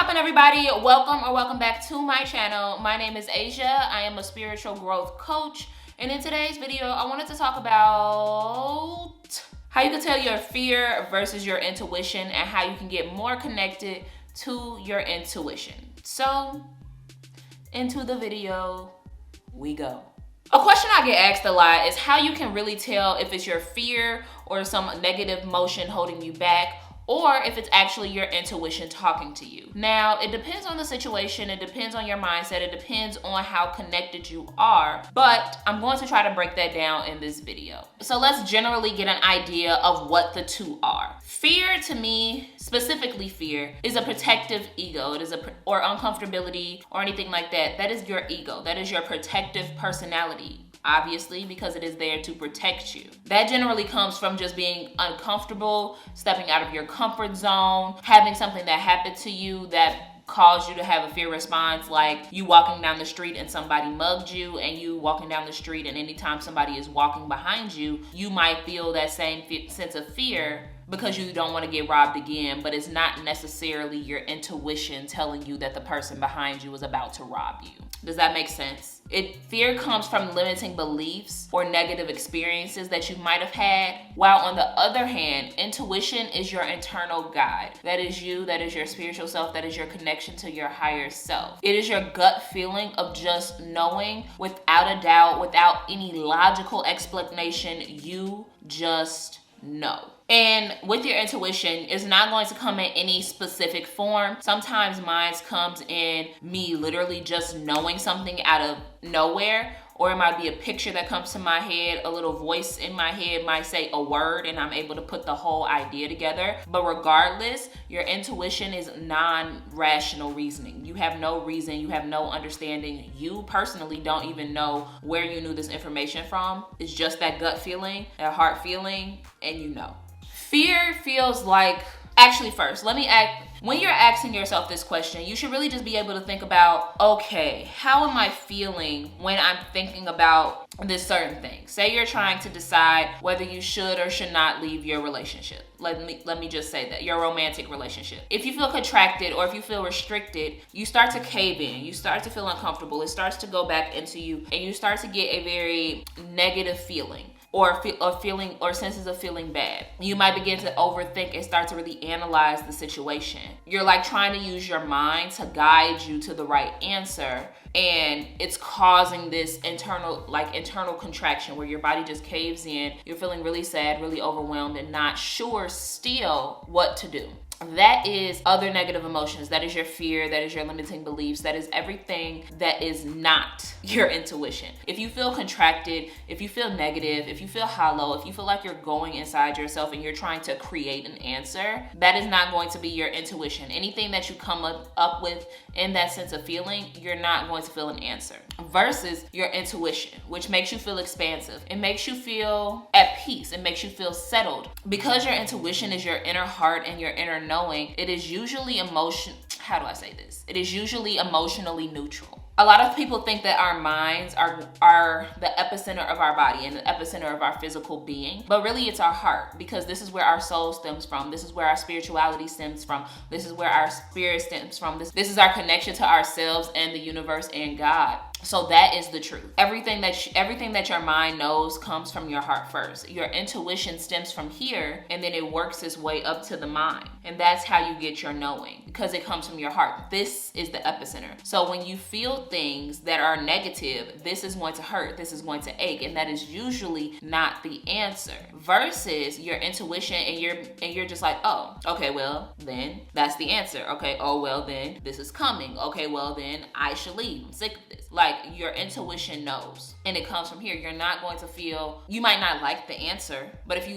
poppin', everybody? Welcome back to my channel. My name is Asia. I am a spiritual growth coach, and in today's video I wanted to talk about how you can tell your fear versus your intuition and how you can get more connected to your intuition. So into the video we go. A question I get asked a lot is how you can really tell if it's your fear or some negative emotion holding you back, or if it's actually your intuition talking to you. Now, it depends on the situation, it depends on your mindset, it depends on how connected you are, but I'm going to try to break that down in this video. So let's generally get an idea of what the two are. Fear, to me, specifically fear, is a protective ego. It is or uncomfortability or anything like that. That is your ego. That is your protective personality. Obviously, because it is there to protect you. That generally comes from just being uncomfortable, stepping out of your comfort zone, having something that happened to you that caused you to have a fear response, like you walking down the street and somebody mugged you, and you walking down the street and anytime somebody is walking behind you, you might feel that same sense of fear because you don't want to get robbed again, but it's not necessarily your intuition telling you that the person behind you is about to rob you. Does that make sense? Fear comes from limiting beliefs or negative experiences that you might have had, while on the other hand, intuition is your internal guide. That is you, that is your spiritual self, that is your connection to your higher self. It is your gut feeling of just knowing without a doubt, without any logical explanation, you just know. And with your intuition, it's not going to come in any specific form. Sometimes mine comes in me literally just knowing something out of nowhere, or it might be a picture that comes to my head, a little voice in my head might say a word and I'm able to put the whole idea together. But regardless, your intuition is non-rational reasoning. You have no reason, you have no understanding. You personally don't even know where you knew this information from. It's just that gut feeling, that heart feeling, and you know. Fear feels like, actually first, when you're asking yourself this question, you should really just be able to think about, okay, how am I feeling when I'm thinking about this certain thing? Say you're trying to decide whether you should or should not leave your relationship. Let me just say that, your romantic relationship. If you feel contracted or if you feel restricted, you start to cave in, you start to feel uncomfortable, it starts to go back into you, and you start to get a very negative feeling. Or senses of feeling bad. You might begin to overthink and start to really analyze the situation. You're like trying to use your mind to guide you to the right answer, and it's causing this internal contraction where your body just caves in. You're feeling really sad, really overwhelmed, and not sure still what to do. That is other negative emotions. That is your fear, that is your limiting beliefs, that is everything that is not your intuition. If you feel contracted, if you feel negative, if you feel hollow, if you feel like you're going inside yourself and you're trying to create an answer, that is not going to be your intuition. Anything that you come up with in that sense of feeling, you're not going to feel an answer. Versus your intuition, which makes you feel expansive. It makes you feel at peace. It makes you feel settled. Because your intuition is your inner heart and your inner knowing, it is usually It is usually emotionally neutral. A lot of people think that our minds are the epicenter of our body and the epicenter of our physical being, but really it's our heart, because this is where our soul stems from. This is where our spirituality stems from. This is where our spirit stems from. This is our connection to ourselves and the universe and God. So that is the truth. Everything that your mind knows comes from your heart first. Your intuition stems from here, and then it works its way up to the mind. And that's how you get your knowing, because it comes from your heart. This is the epicenter. So when you feel things that are negative, this is going to hurt, this is going to ache, and that is usually not the answer. Versus your intuition, and you're just like, oh, okay, well then that's the answer. Okay, oh well then this is coming. Okay, well then I should leave. I'm sick of this. Like, your intuition knows, and it comes from here. You're not going to feel, you might not like the answer, but if you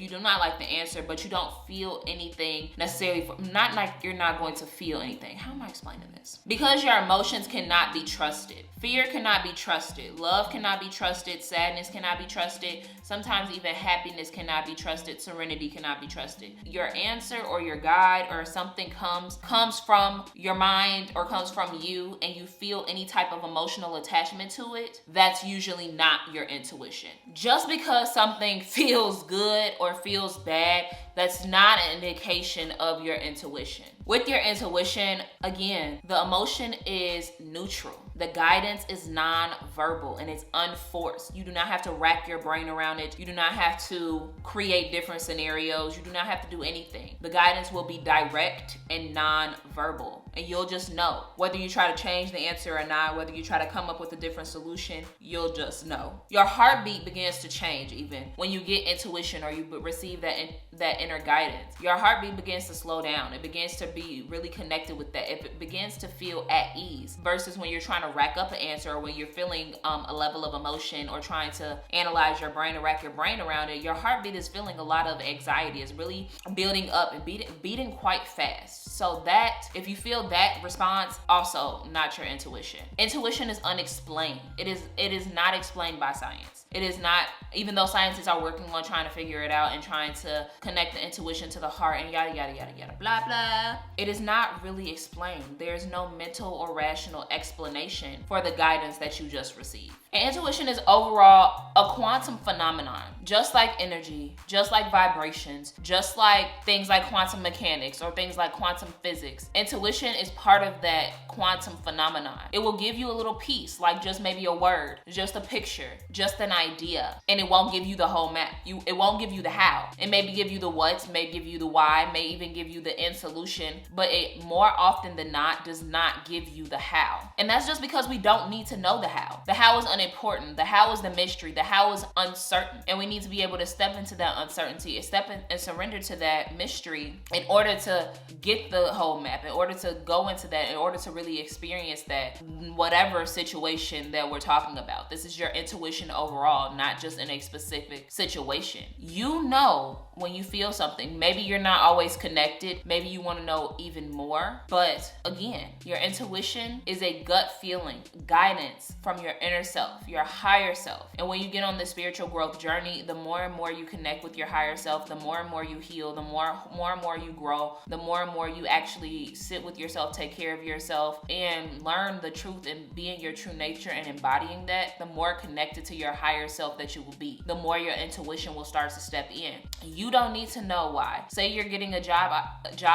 do not like the answer, but you don't feel anything necessarily, not like you're not going to feel anything. How am I explaining this? Because your emotions cannot be trusted. Fear cannot be trusted. Love cannot be trusted. Sadness cannot be trusted. Sometimes even happiness cannot be trusted. Serenity cannot be trusted. Your answer or your guide or something comes from your mind or comes from you, and you feel any type of emotional attachment to it, that's usually not your intuition. Just because something feels good or feels bad that's not an indication of your intuition. With your intuition, again, the emotion is neutral. The guidance is non-verbal and it's unforced. You do not have to rack your brain around it. You do not have to create different scenarios. You do not have to do anything. The guidance will be direct and non-verbal. And you'll just know. Whether you try to change the answer or not, whether you try to come up with a different solution, you'll just know. Your heartbeat begins to change even when you get intuition or you receive that inner guidance. Your heartbeat begins to slow down. It begins to be really connected with that. It begins to feel at ease versus when you're trying to rack up an answer or when you're feeling a level of emotion or trying to analyze your brain or rack your brain around it. Your heartbeat is feeling a lot of anxiety. It's really building up and beating quite fast. So that, if you feel that response, also not your intuition. Intuition is unexplained. It is not explained by science. It is not, even though scientists are working on trying to figure it out and trying to connect the intuition to the heart and yada, yada, yada, yada, blah, blah. It is not really explained. There's no mental or rational explanation for the guidance that you just received. And intuition is overall a quantum phenomenon, just like energy, just like vibrations, just like things like quantum mechanics or things like quantum physics. Intuition is part of that quantum phenomenon. It will give you a little piece, like just maybe a word, just a picture, just an idea, and it won't give you the whole map. It won't give you the how. It may give you the what, may give you the why, may even give you the end solution, but it more often than not does not give you the how. And that's just because we don't need to know the how. The how is unimportant. The how is the mystery. The how is uncertain. And we need to be able to step into that uncertainty and step in and surrender to that mystery in order to get the whole map, in order to go into that, in order to really experience that whatever situation that we're talking about. This is your intuition overall, not just in a specific situation. You know when you feel something. Maybe you're not always connected. Maybe you want to know even more. But again, your intuition is a gut feeling, guidance from your inner self, your higher self. And when you get on the spiritual growth journey, the more and more you connect with your higher self, the more and more you heal, the more and more you grow, the more and more you actually sit with yourself, take care of yourself, and learn the truth and being your true nature and embodying that, the more connected to your higher self that you will be. The more your intuition will start to step in. You don't need to know why. Say you're getting a job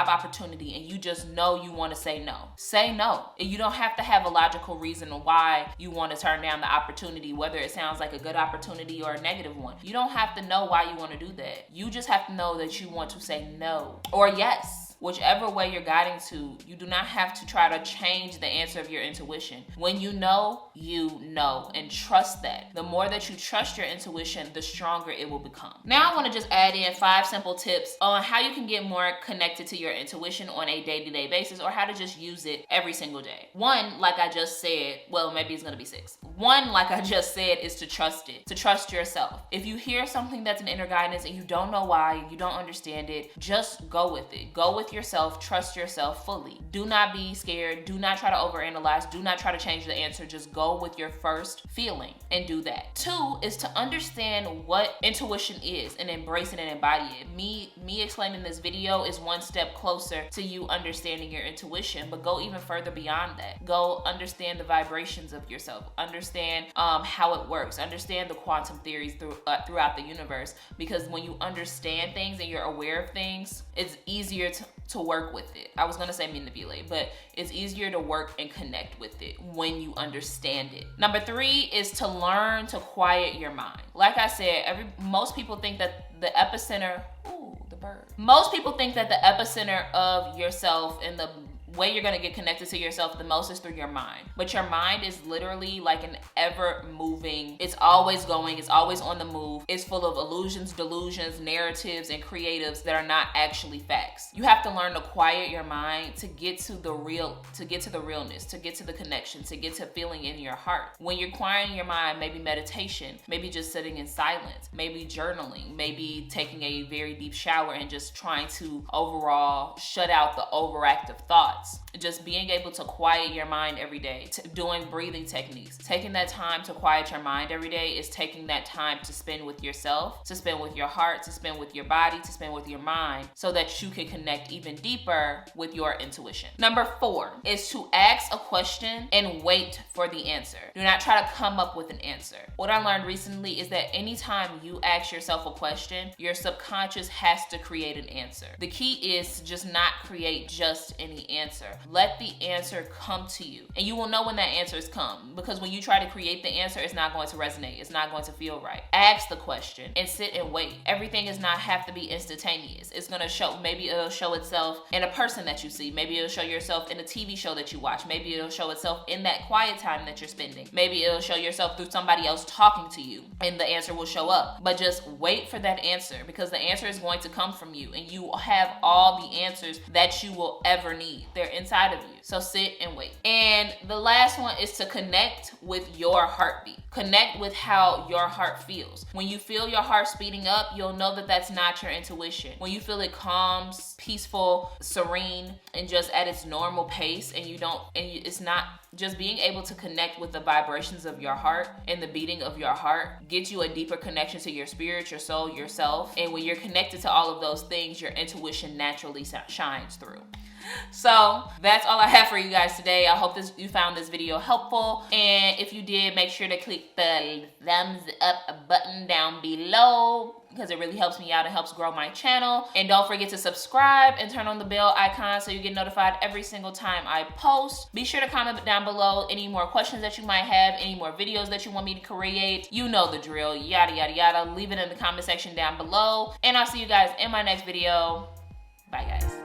opportunity and you just know you want to say no. Say no. And you don't have to have a logical reason why you want to turn down the opportunity, whether it sounds like a good opportunity or a negative one. You don't have to know why you want to do that. You just have to know that you want to say no or yes. Whichever way you're guiding to, you do not have to try to change the answer of your intuition. When you know, and trust that. The more that you trust your intuition, the stronger it will become. Now I want to just add in 5 simple tips on how you can get more connected to your intuition on a day-to-day basis, or how to just use it every single day. 1, like I just said, well, maybe it's going to be 6. 1, like I just said, is to trust it, to trust yourself. If you hear something that's an inner guidance and you don't know why, you don't understand it, just go with it. Go with yourself, trust yourself fully. Do not be scared. Do not try to overanalyze. Do not try to change the answer. Just go with your first feeling and do that. 2 is to understand what intuition is and embrace it and embody it. Me explaining this video is 1 step closer to you understanding your intuition, but go even further beyond that. Go understand the vibrations of yourself. Understand how it works. Understand the quantum theories throughout the universe, because when you understand things and you're aware of things, it's easier to work with it. I was gonna say manipulate, but it's easier to work and connect with it when you understand it. Number 3 is to learn to quiet your mind. Like I said, most people think that the epicenter, most people think that the epicenter of yourself and the way you're going to get connected to yourself the most is through your mind. But your mind is literally like an ever moving, it's always going, it's always on the move. It's full of illusions, delusions, narratives, and creatives that are not actually facts. You have to learn to quiet your mind to get to the real, to get to the realness, to get to the connection, to get to feeling in your heart. When you're quieting your mind, maybe meditation, maybe just sitting in silence, maybe journaling, maybe taking a very deep shower and just trying to overall shut out the overactive thoughts. thoughts. Just being able to quiet your mind every day, doing breathing techniques. Taking that time to quiet your mind every day is taking that time to spend with yourself, to spend with your heart, to spend with your body, to spend with your mind, so that you can connect even deeper with your intuition. Number 4 is to ask a question and wait for the answer. Do not try to come up with an answer. What I learned recently is that anytime you ask yourself a question, your subconscious has to create an answer. The key is to just not create just any answer. Let the answer come to you, and you will know when that answer has come, because when you try to create the answer, it's not going to resonate. It's not going to feel right. Ask the question and sit and wait. Everything does not have to be instantaneous. It's gonna show, maybe it'll show itself in a person that you see. Maybe it'll show yourself in a TV show that you watch. Maybe it'll show itself in that quiet time that you're spending. Maybe it'll show yourself through somebody else talking to you, and the answer will show up. But just wait for that answer, because the answer is going to come from you, and you have all the answers that you will ever need. They're inside of you. So sit and wait. And the last one is to connect with your heartbeat. Connect with how your heart feels. When you feel your heart speeding up, you'll know that that's not your intuition. When you feel it calm, peaceful, serene, and just at its normal pace, and it's not, just being able to connect with the vibrations of your heart and the beating of your heart gets you a deeper connection to your spirit, your soul, yourself. And when you're connected to all of those things, your intuition naturally shines through. So that's all I have for you guys today. I hope you found this video helpful, and if you did, make sure to click the thumbs up button down below, because it really helps me out and helps grow my channel. And don't forget to subscribe and turn on the bell icon so you get notified every single time I post. Be sure to comment down below any more questions that you might have, any more videos that you want me to create. You know the drill, yada yada yada. Leave it in the comment section down below, and I'll see you guys in my next video. Bye guys.